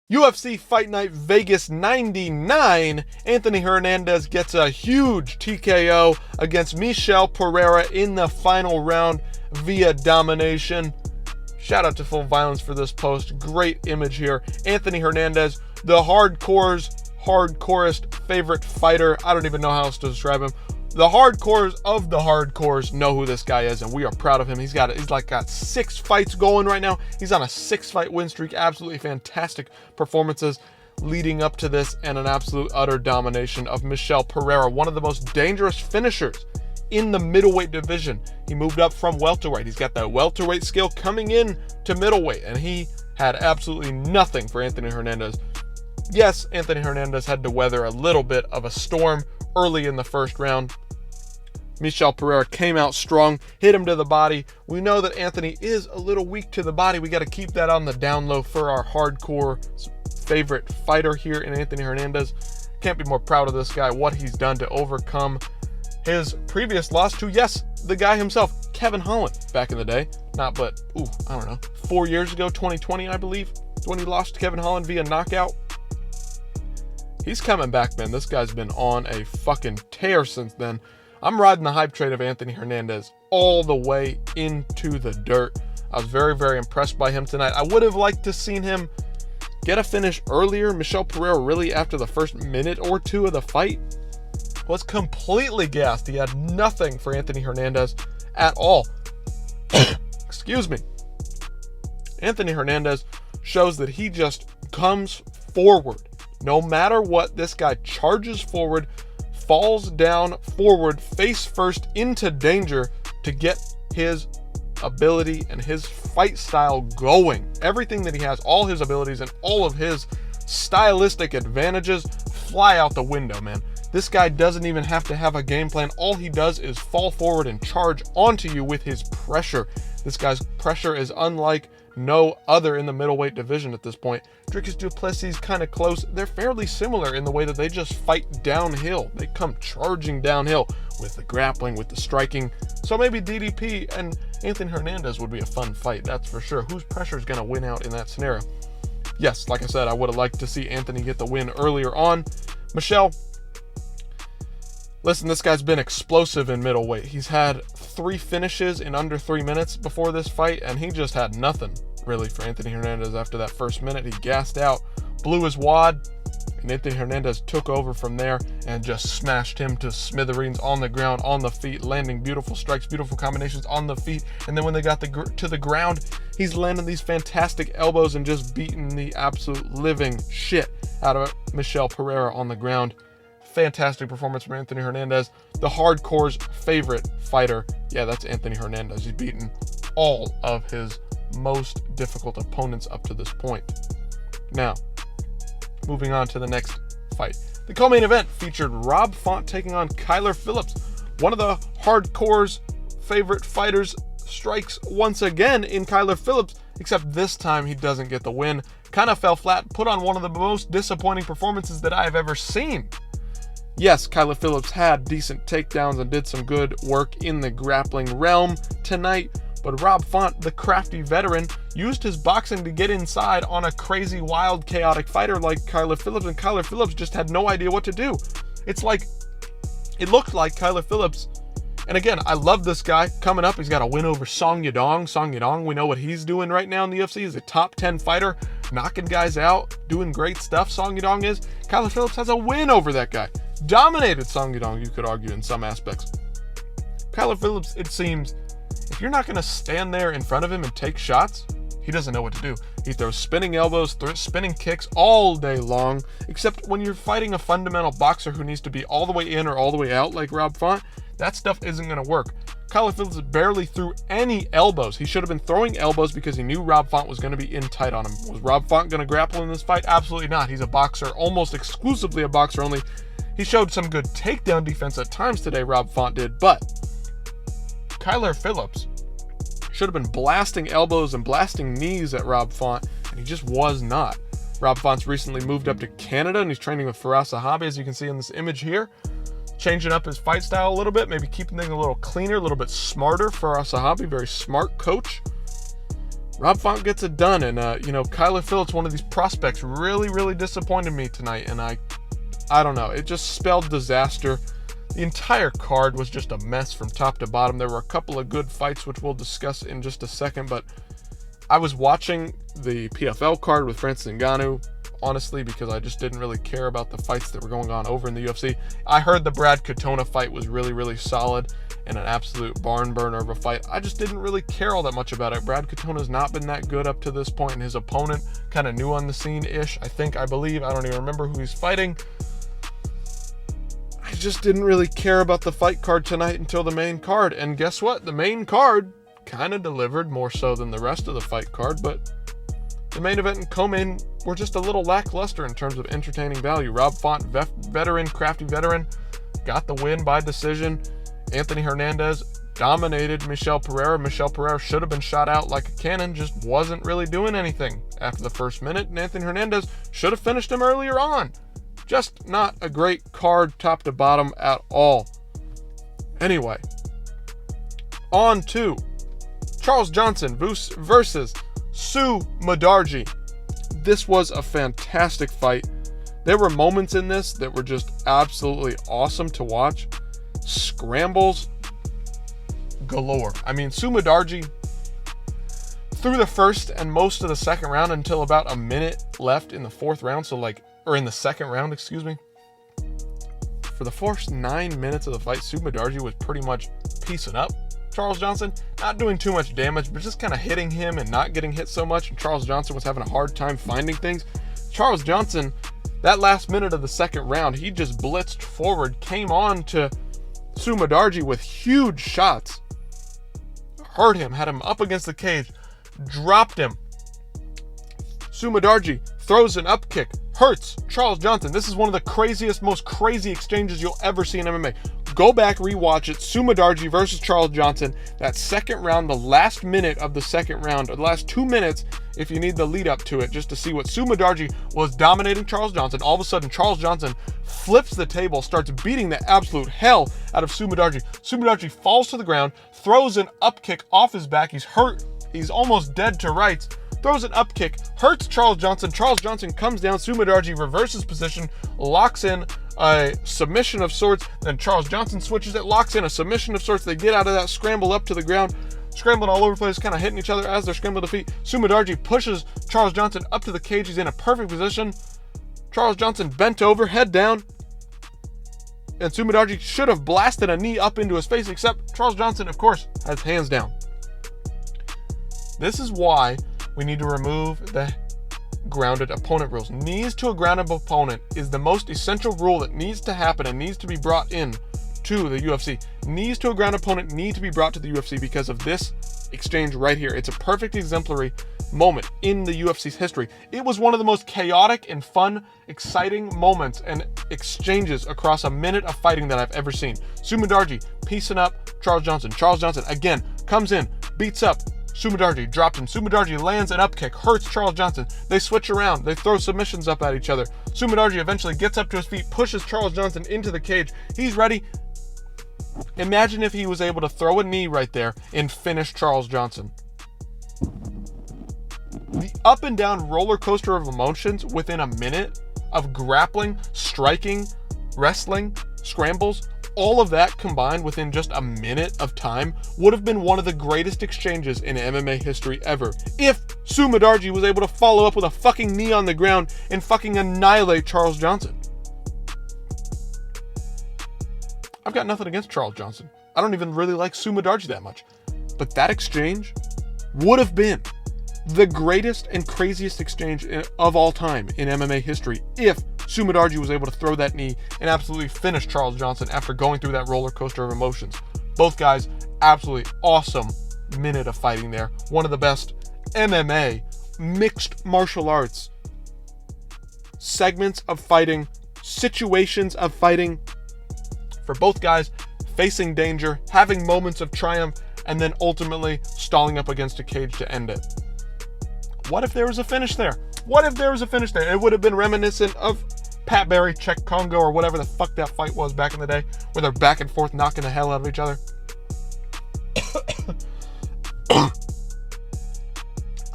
UFC Fight Night Vegas 99, Anthony Hernandez gets a huge TKO against Michel Pereira in the final round via domination. Shout out to Full Violence for this post. Great image here. Anthony Hernandez, the hardcorest favorite fighter. I don't even know how else to describe him. The hardcores of the hardcores know who this guy is, and we are proud of him. He's got 6 fights going right now. He's on a 6-fight win streak. Absolutely fantastic performances leading up to this, and an absolute utter domination of Michel Pereira, one of the most dangerous finishers in the middleweight division. He moved up from welterweight. He's got that welterweight skill coming in to middleweight, and he had absolutely nothing for Anthony Hernandez. Yes, Anthony Hernandez had to weather a little bit of a storm early in the first round. Michel Pereira came out strong, hit him to the body. We know that Anthony is a little weak to the body. We got to keep that on the down low for our hardcore favorite fighter here in Anthony Hernandez. Can't be more proud of this guy, what he's done to overcome his previous loss to, yes, the guy himself, Kevin Holland, back in the day. I don't know, 4 years ago, 2020, I believe, when he lost to Kevin Holland via knockout. He's coming back, man. This guy's been on a fucking tear since then. I'm riding the hype train of Anthony Hernandez all the way into the dirt. I was very, very impressed by him tonight. I would have liked to seen him get a finish earlier. Michel Pereira really, after the first minute or two of the fight, was completely gassed. He had nothing for Anthony Hernandez at all. Excuse me. Anthony Hernandez shows that he just comes forward. No matter what, this guy charges forward, falls down forward, face first into danger to get his ability and his fight style going. Everything that he has, all his abilities and all of his stylistic advantages fly out the window, man. This guy doesn't even have to have a game plan. All he does is fall forward and charge onto you with his pressure. This guy's pressure is unlike no other in the middleweight division at this point. Dricus du Plessis kind of close. They're fairly similar in the way that they just fight downhill. They come charging downhill with the grappling, with the striking. So maybe DDP and Anthony Hernandez would be a fun fight, that's for sure. Whose pressure is going to win out in that scenario? Yes, like I said, I would have liked to see Anthony get the win earlier on. Michel, listen, this guy's been explosive in middleweight. He's had 3 finishes in under 3 minutes before this fight, and he just had nothing really for Anthony Hernandez after that first minute. He gassed out, blew his wad, and Anthony Hernandez took over from there and just smashed him to smithereens on the ground, on the feet, landing beautiful strikes, beautiful combinations on the feet. And then when they got to the ground, he's landing these fantastic elbows and just beating the absolute living shit out of Michel Pereira on the ground. Fantastic performance from Anthony Hernandez, the hardcore's favorite fighter. Yeah, that's Anthony Hernandez. He's beaten all of his most difficult opponents up to this point. Now, moving on to the next fight. The co-main event featured Rob Font taking on Kyler Phillips. One of the hardcore's favorite fighters strikes once again in Kyler Phillips, except this time he doesn't get the win. Kind of fell flat, put on one of the most disappointing performances that I have ever seen. Yes, Kyler Phillips had decent takedowns and did some good work in the grappling realm tonight, but Rob Font, the crafty veteran, used his boxing to get inside on a crazy, wild, chaotic fighter like Kyler Phillips, and Kyler Phillips just had no idea what to do. It looked like Kyler Phillips, and again, I love this guy. Coming up, he's got a win over Song Yadong. Song Yadong, we know what he's doing right now in the UFC. He's a top 10 fighter, knocking guys out, doing great stuff. Song Yadong is. Kyler Phillips has a win over that guy. Dominated Song Yadong, you could argue, in some aspects. Kyler Phillips, it seems, if you're not going to stand there in front of him and take shots, he doesn't know what to do. He throws spinning elbows, spinning kicks all day long, except when you're fighting a fundamental boxer who needs to be all the way in or all the way out like Rob Font, that stuff isn't going to work. Kyler Phillips barely threw any elbows. He should have been throwing elbows because he knew Rob Font was going to be in tight on him. Was Rob Font going to grapple in this fight? Absolutely not. He's a boxer, almost exclusively a boxer only. He showed some good takedown defense at times today, Rob Font did, but Kyler Phillips should have been blasting elbows and blasting knees at Rob Font, and he just was not. Rob Font's recently moved up to Canada, and he's training with Faraz Sahabi, as you can see in this image here. Changing up his fight style a little bit, maybe keeping things a little cleaner, a little bit smarter. Faraz Sahabi, very smart coach. Rob Font gets it done, and Kyler Phillips, one of these prospects, really, really disappointed me tonight, and I don't know, it just spelled disaster. The entire card was just a mess from top to bottom. There were a couple of good fights, which we'll discuss in just a second, but I was watching the PFL card with Francis Ngannou, honestly, because I just didn't really care about the fights that were going on over in the UFC. I heard the Brad Katona fight was really, really solid and an absolute barn burner of a fight. I just didn't really care all that much about it. Brad Katona's not been that good up to this point, and his opponent kind of new on the scene-ish, I believe. I don't even remember who he's fighting. I just didn't really care about the fight card tonight until the main card, and guess what? The main card kind of delivered more so than the rest of the fight card, but the main event and co-main were just a little lackluster in terms of entertaining value. Rob Font, crafty veteran, got the win by decision. Anthony Hernandez dominated Michel Pereira. Michel Pereira should have been shot out like a cannon, just wasn't really doing anything after the first minute, and Anthony Hernandez should have finished him earlier on. Just not a great card top to bottom at all. Anyway, on to Charles Johnson versus Sue Mudaerji. This was a fantastic fight. There were moments in this that were just absolutely awesome to watch. Scrambles galore. I mean, Sue Mudaerji, through the first and most of the second round until about a minute left in the fourth round, in the second round, excuse me. For the first 9 minutes of the fight, Sue Mudaerji was pretty much piecing up Charles Johnson, not doing too much damage, but just kind of hitting him and not getting hit so much, and Charles Johnson was having a hard time finding things. Charles Johnson, that last minute of the second round, he just blitzed forward, came on to Sue Mudaerji with huge shots, hurt him, had him up against the cage, dropped him. Sue Mudaerji throws an up kick, hurts Charles Johnson. This is one of the craziest, most crazy exchanges you'll ever see in MMA. Go back, rewatch it. Sue Mudaerji versus Charles Johnson. That second round, the last minute of the second round, or the last 2 minutes, if you need the lead up to it, just to see what Sue Mudaerji was dominating Charles Johnson. All of a sudden, Charles Johnson flips the table, starts beating the absolute hell out of Sue Mudaerji. Sue Mudaerji falls to the ground, throws an up kick off his back. He's hurt. He's almost dead to rights. Throws an up kick, hurts Charles Johnson. Charles Johnson comes down. Sue Mudaerji reverses position, locks in a submission of sorts. Then Charles Johnson switches it, locks in a submission of sorts. They get out of that, scramble up to the ground, scrambling all over the place, kind of hitting each other as they're scrambling to feet. Sue Mudaerji pushes Charles Johnson up to the cage. He's in a perfect position. Charles Johnson bent over, head down, and Sue Mudaerji should have blasted a knee up into his face, except Charles Johnson, of course, has hands down. This is why we need to remove the grounded opponent rules. Knees to a grounded opponent is the most essential rule that needs to happen and needs to be brought in to the UFC. Knees to a grounded opponent need to be brought to the UFC because of this exchange right here. It's a perfect exemplary moment in the UFC's history. It was one of the most chaotic and fun, exciting moments and exchanges across a minute of fighting that I've ever seen. Sue Mudaerji piecing up Charles Johnson. Charles Johnson again comes in, beats up Sue Mudaerji, dropped him. Sue Mudaerji lands an up kick, hurts Charles Johnson. They switch around. They throw submissions up at each other. Sue Mudaerji eventually gets up to his feet, pushes Charles Johnson into the cage. He's ready. Imagine if he was able to throw a knee right there and finish Charles Johnson. The up and down roller coaster of emotions within a minute of grappling, striking, wrestling, scrambles, all of that combined within just a minute of time would have been one of the greatest exchanges in MMA history ever. If Sue Mudaerji was able to follow up with a fucking knee on the ground and fucking annihilate Charles Johnson. I've got nothing against Charles Johnson. I don't even really like Sue Mudaerji that much. But that exchange would have been the greatest and craziest exchange of all time in MMA history if Sue Mudaerji was able to throw that knee and absolutely finish Charles Johnson after going through that roller coaster of emotions. Both guys, absolutely awesome minute of fighting there. One of the best MMA, mixed martial arts, segments of fighting, situations of fighting for both guys, facing danger, having moments of triumph, and then ultimately stalling up against a cage to end it. What if there was a finish there? What if there was a finish there? It would have been reminiscent of Pat Barry, Czech Congo, or whatever the fuck that fight was back in the day, where they're back and forth knocking the hell out of each other.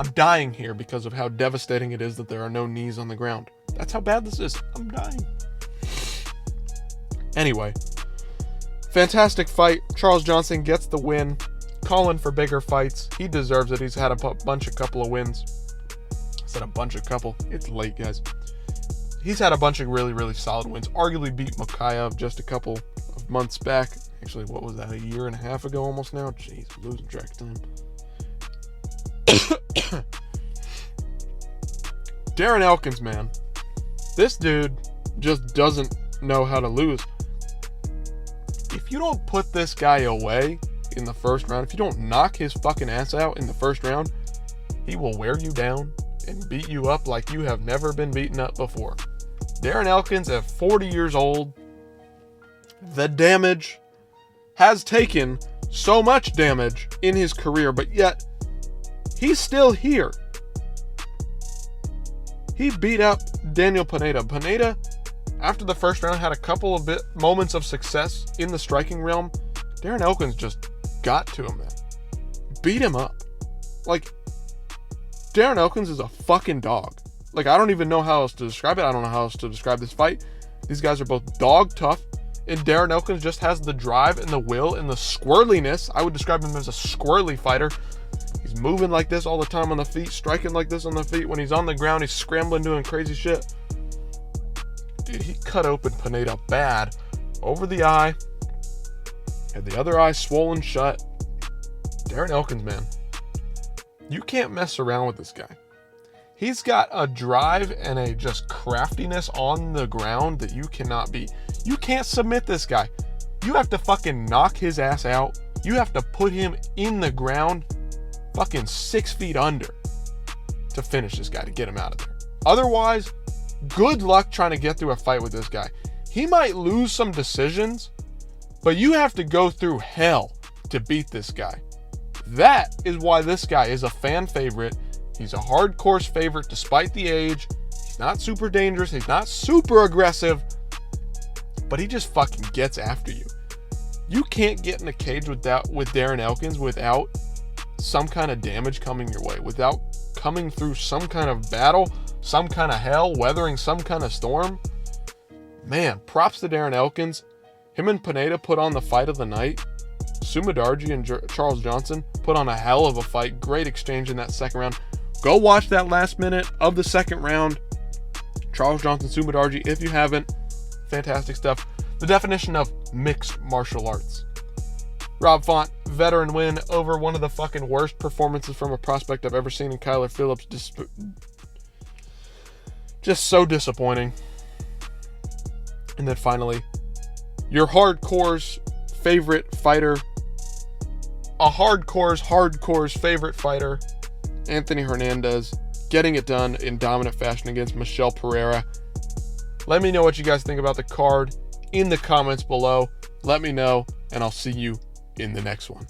I'm dying here because of how devastating it is that there are no knees on the ground. That's how bad this is. I'm dying. Anyway, fantastic fight. Charles Johnson gets the win. Calling for bigger fights. He deserves it. He's had a couple of wins. I said a couple. It's late, guys. He's had a bunch of really, really solid wins. Arguably beat Mokaev just a couple of months back. Actually, what was that, a year and a half ago almost now? Jeez, I'm losing track of time. Darren Elkins, man. This dude just doesn't know how to lose. If you don't put this guy away in the first round, if you don't knock his fucking ass out in the first round, he will wear you down and beat you up like you have never been beaten up before. Darren Elkins, at 40 years old, the damage has taken so much damage in his career, but yet he's still here. He beat up Daniel Pineda. Pineda, after the first round, had a couple of moments of success in the striking realm. Darren Elkins just got to him, man. Beat him up. Like, Darren Elkins is a fucking dog. Like, I don't even know how else to describe it. I don't know how else to describe this fight. These guys are both dog tough, and Darren Elkins just has the drive and the will and the squirreliness. I would describe him as a squirrely fighter. He's moving like this all the time on the feet, striking like this on the feet. When he's on the ground, he's scrambling, doing crazy shit. Dude, he cut open Pineda bad over the eye. Had the other eye swollen shut. Darren Elkins, man. You can't mess around with this guy. He's got a drive and a just craftiness on the ground that you cannot beat. You can't submit this guy. You have to fucking knock his ass out. You have to put him in the ground fucking 6 feet under to finish this guy, to get him out of there. Otherwise, good luck trying to get through a fight with this guy. He might lose some decisions, but you have to go through hell to beat this guy. That is why this guy is a fan favorite. He's a hardcore favorite despite the age. He's not super dangerous. He's not super aggressive, but he just fucking gets after you. You can't get in a cage with Darren Elkins without some kind of damage coming your way, without coming through some kind of battle, some kind of hell, weathering some kind of storm. Man, props to Darren Elkins. Him and Pineda put on the fight of the night. Sumidarji and Charles Johnson put on a hell of a fight. Great exchange in that second round. Go watch that last minute of the second round. Charles Johnson, Sumidarji, if you haven't. Fantastic stuff. The definition of mixed martial arts. Rob Font, veteran win over one of the fucking worst performances from a prospect I've ever seen in Kyler Phillips. Just so disappointing. And then finally, your hardcore's favorite fighter, hardcore's favorite fighter, Anthony Hernandez, getting it done in dominant fashion against Michel Pereira. Let me know what you guys think about the card in the comments below. Let me know, and I'll see you in the next one.